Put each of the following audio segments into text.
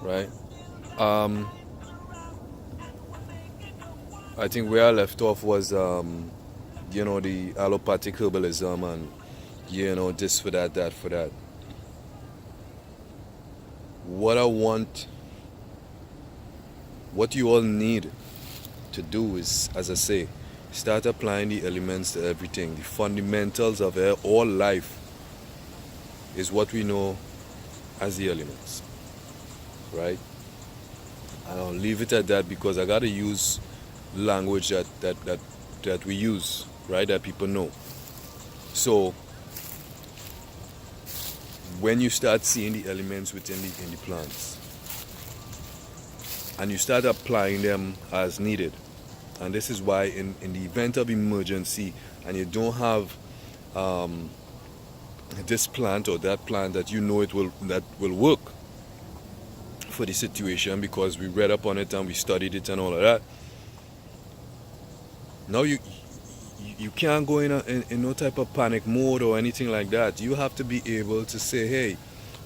right? I think where I left off was, the allopathic herbalism and, this for that, that for that. What you all need to do is, as I say, start applying the elements to everything. The fundamentals of all life is what we know as the elements, right? And I'll leave it at that because I gotta use language that we use, right? That people know. So when you start seeing the elements within the plants and you start applying them as needed, and this is why in the event of emergency and you don't have this plant or that plant that will work for the situation because we read up on it and we studied it and all of that. Now you can't go in no type of panic mode or anything like that. You have to be able to say, hey,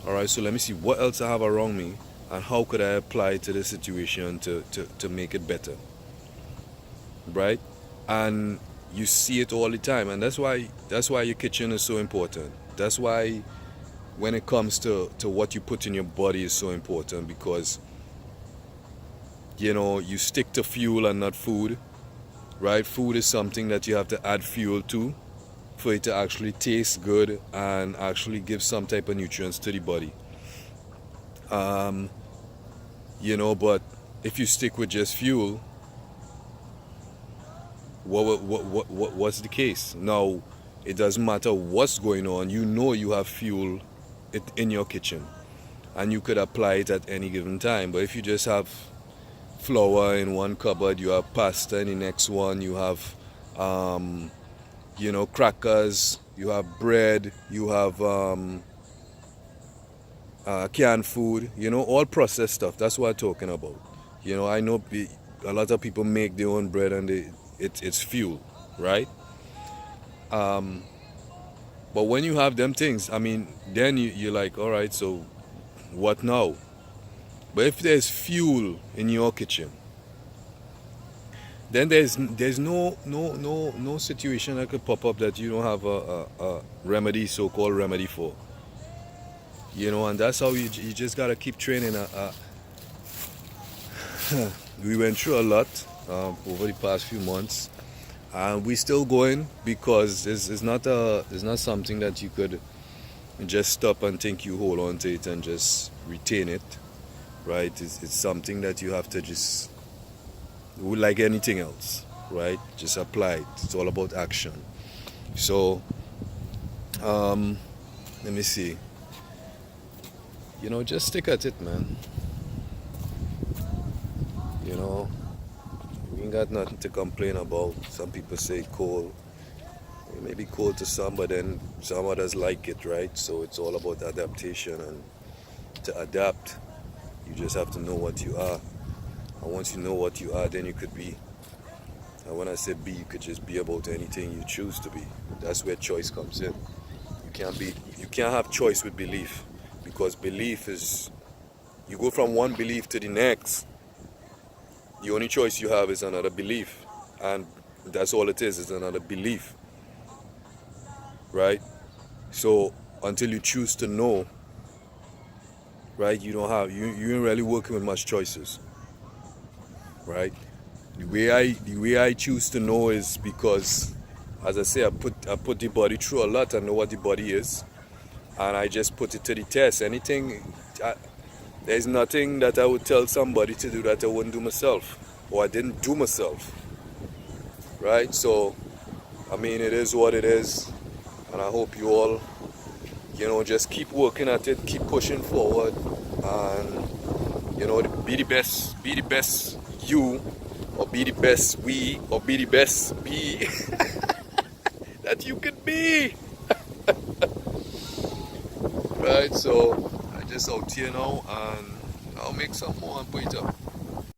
all right, so let me see what else I have around me and how could I apply it to the situation to make it better, right? And you see it all the time, and that's why your kitchen is so important. That's why when it comes to what you put in your body is so important, because you stick to fuel and not food, right? Food is something that you have to add fuel to for it to actually taste good and actually give some type of nutrients to the body. But if you stick with just fuel, what's the case? Now, it doesn't matter what's going on. You have fuel in your kitchen and you could apply it at any given time. But if you just have flour in one cupboard, you have pasta in the next one, you have crackers, you have bread, you have canned food, all processed stuff. That's what I'm talking about. I know a lot of people make their own bread and it's fuel, right? But when you have them things, then you're like, all right, so what now? But if there's fuel in your kitchen, then there's no situation that could pop up that you don't have a remedy, so-called remedy for. And that's how you just gotta keep training. We went through a lot over the past few months, and we're still going because it's not something that you could just stop and think you hold on to it and just retain it, right? It's something that you have to just, like anything else, right? Just apply it. It's all about action. So let me see. Just stick at it, man. We ain't got nothing to complain about. Some people say cold. It may be cold to some, but then some others like it, right? So it's all about adaptation, and to adapt, you just have to know what you are. And once you know what you are, then you could be. And when I say be, you could just be about anything you choose to be. That's where choice comes in. You can't have choice with belief, because belief is, you go from one belief to the next. The only choice you have is another belief, and that's all it is another belief, right? So until you choose to know, right, you ain't really working with much choices, right? The way I choose to know is because, as I say, I put the body through a lot. I know what the body is, and I just put it to the test. There's nothing that I would tell somebody to do that I wouldn't do myself, or I didn't do myself, right? So, it is what it is, and I hope you all, just keep working at it, keep pushing forward, and, be the best you, or be the best we, or be the best be that you can be. Right, so I just out here now, and I'll make some more and put it up.